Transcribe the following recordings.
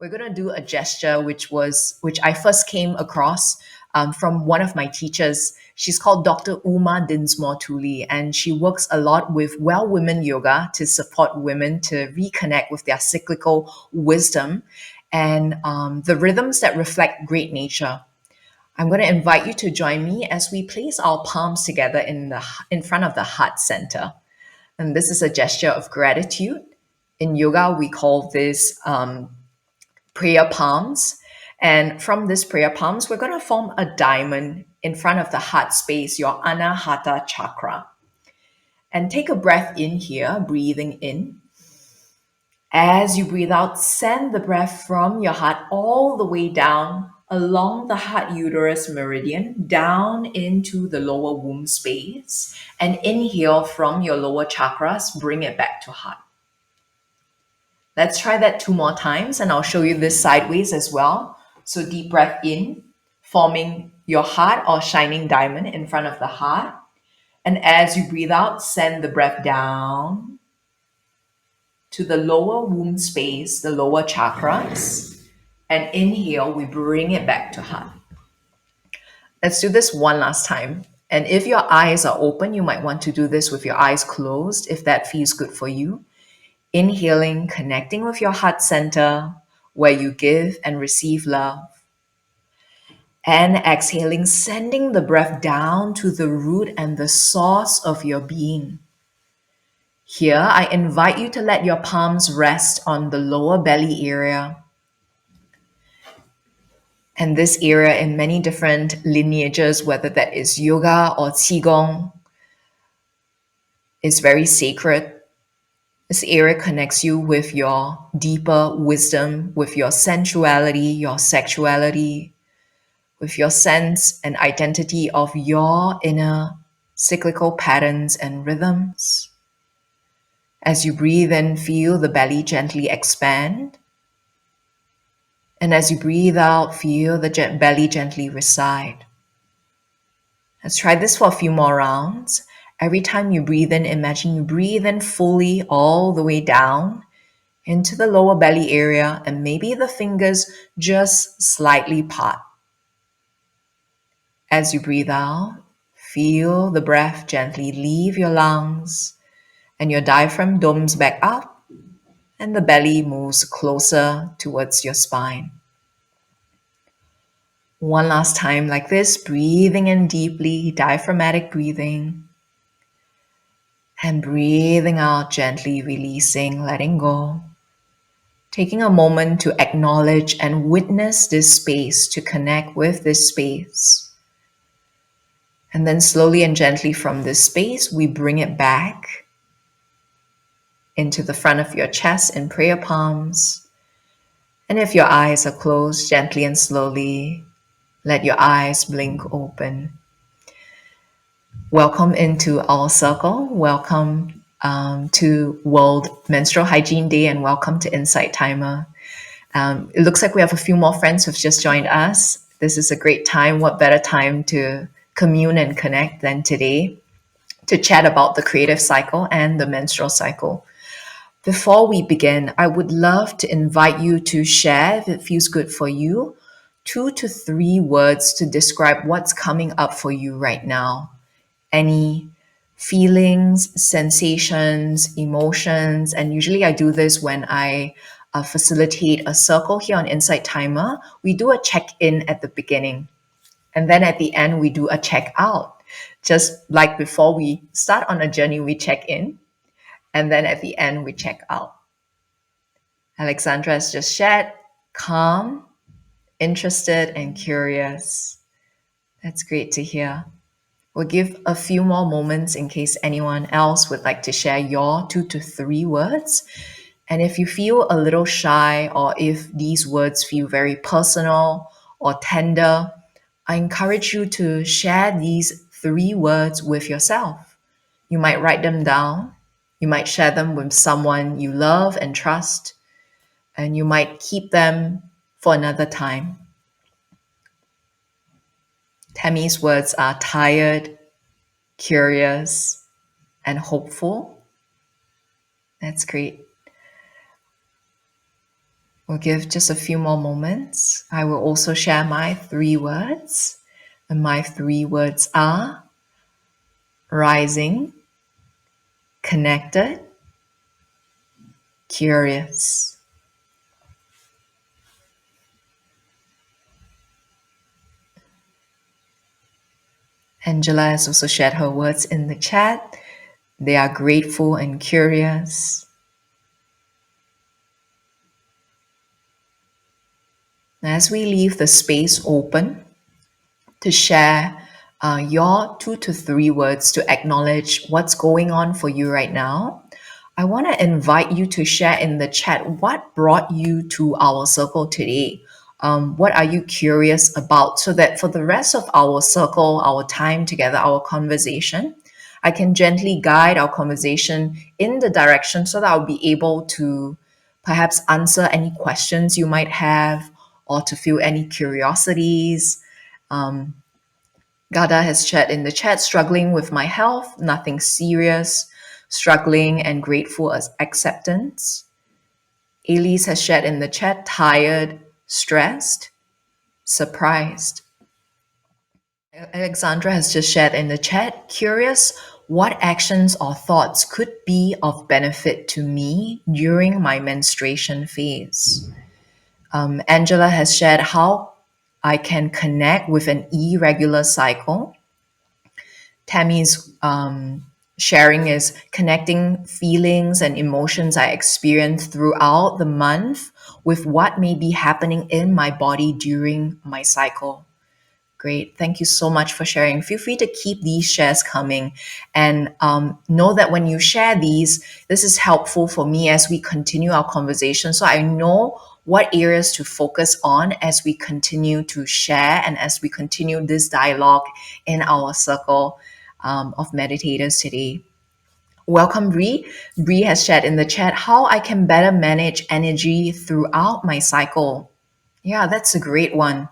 we're going to do a gesture which I first came across from one of my teachers. She's called Dr. Uma Dinsmore Tooley, and she works a lot with well women yoga to support women to reconnect with their cyclical wisdom and the rhythms that reflect great nature. I'm going to invite you to join me as we place our palms together in front of the heart center. And this is a gesture of gratitude. In yoga, we call this prayer palms. And from this prayer palms, we're going to form a diamond in front of the heart space, your Anahata chakra. And take a breath in here, breathing in. As you breathe out, send the breath from your heart all the way down along the heart-uterus meridian, down into the lower womb space. And inhale from your lower chakras, bring it back to heart. Let's try that 2 more times, and I'll show you this sideways as well. So deep breath in, forming your heart or shining diamond in front of the heart. And as you breathe out, send the breath down to the lower womb space, the lower chakras. And inhale, we bring it back to heart. Let's do this one last time. And if your eyes are open, you might want to do this with your eyes closed if that feels good for you. Inhaling, connecting with your heart center where you give and receive love. And exhaling, sending the breath down to the root and the source of your being. Here, I invite you to let your palms rest on the lower belly area. And this area in many different lineages, whether that is yoga or qigong, is very sacred. This area connects you with your deeper wisdom, with your sensuality, your sexuality, with your sense and identity of your inner cyclical patterns and rhythms. As you breathe in, feel the belly gently expand. And as you breathe out, feel the belly gently recede. Let's try this for a few more rounds. Every time you breathe in, imagine you breathe in fully all the way down into the lower belly area, and maybe the fingers just slightly part. As you breathe out, feel the breath gently leave your lungs, and your diaphragm domes back up, and the belly moves closer towards your spine. One last time like this, breathing in deeply, diaphragmatic breathing. And breathing out gently, releasing, letting go. Taking a moment to acknowledge and witness this space, to connect with this space. And then slowly and gently from this space, we bring it back into the front of your chest in prayer palms. And if your eyes are closed, gently and slowly, let your eyes blink open. Welcome into our circle. Welcome to World Menstrual Hygiene Day, and welcome to Insight Timer. It looks like we have a few more friends who've just joined us. This is a great time. What better time to commune and connect than today to chat about the creative cycle and the menstrual cycle. Before we begin, I would love to invite you to share, if it feels good for you, 2 to 3 words to describe what's coming up for you right now. Any feelings, sensations, emotions. And usually I do this when I facilitate a circle here on Insight Timer. We do a check-in at the beginning. And then at the end, we do a check-out. Just like before we start on a journey, we check in. And then at the end, we check out. Alexandra has just shared calm, interested, and curious. That's great to hear. We'll give a few more moments in case anyone else would like to share your 2 to 3 words. And if you feel a little shy, or if these words feel very personal or tender, I encourage you to share these 3 words with yourself. You might write them down. You might share them with someone you love and trust, and you might keep them for another time. Tammy's words are tired, curious, and hopeful. That's great. We'll give just a few more moments. I will also share my 3 words. And my 3 words are rising, connected, curious. Angela has also shared her words in the chat. They are grateful and curious. As we leave the space open to share your 2 to 3 words to acknowledge what's going on for you right now, I want to invite you to share in the chat what brought you to our circle today. What are you curious about? So that for the rest of our circle, our time together, our conversation, I can gently guide our conversation in the direction so that I'll be able to perhaps answer any questions you might have or to feel any curiosities. Um, Gada has shared in the chat, struggling with my health, nothing serious, struggling and grateful as acceptance. Elise has shared in the chat, tired, stressed, surprised. Alexandra has just shared in the chat, curious what actions or thoughts could be of benefit to me during my menstruation phase. Angela has shared how I can connect with an irregular cycle. Tammy's sharing is connecting feelings and emotions I experience throughout the month with what may be happening in my body during my cycle. Great. Thank you so much for sharing. Feel free to keep these shares coming. And know that when you share these, this is helpful for me as we continue our conversation. So I know what areas to focus on as we continue to share and as we continue this dialogue in our circle of meditators today. Welcome, Bree. Bree has shared in the chat how I can better manage energy throughout my cycle. Yeah, that's a great one.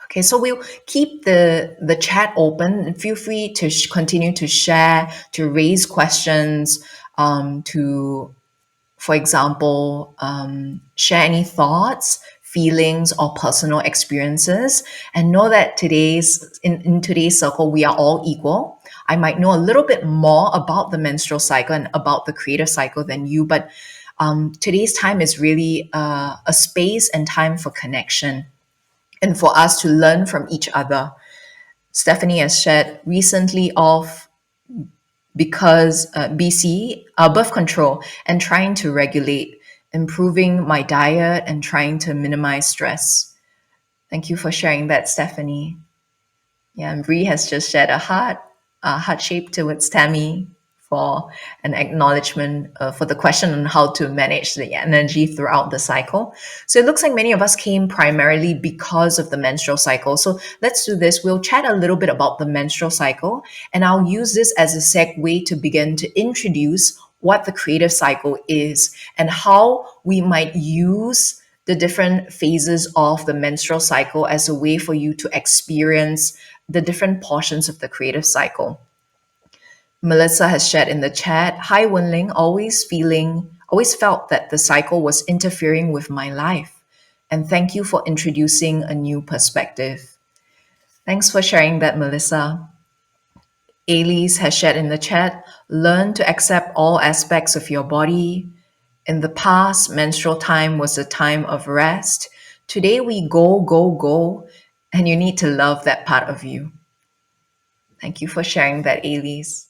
Okay, so we'll keep the chat open and feel free to continue to share, to raise questions, to, for example, share any thoughts, feelings, or personal experiences. And know that in today's circle, we are all equal. I might know a little bit more about the menstrual cycle and about the creative cycle than you, but today's time is really a space and time for connection and for us to learn from each other. Stephanie has shared recently of because BC, birth control, and trying to regulate, improving my diet, and trying to minimize stress. Thank you for sharing that, Stephanie. Yeah, and Bree has just shared a heart shape towards Tammy for an acknowledgement for the question on how to manage the energy throughout the cycle. So it looks like many of us came primarily because of the menstrual cycle. So let's do this. We'll chat a little bit about the menstrual cycle, and I'll use this as a segue to begin to introduce what the creative cycle is and how we might use the different phases of the menstrual cycle as a way for you to experience the different portions of the creative cycle. Melissa has shared in the chat, hi Wenling, always felt that the cycle was interfering with my life. And thank you for introducing a new perspective. Thanks for sharing that, Melissa. Elise has shared in the chat, learn to accept all aspects of your body. In the past, menstrual time was a time of rest. Today we go, go, go, and you need to love that part of you. Thank you for sharing that, Elise.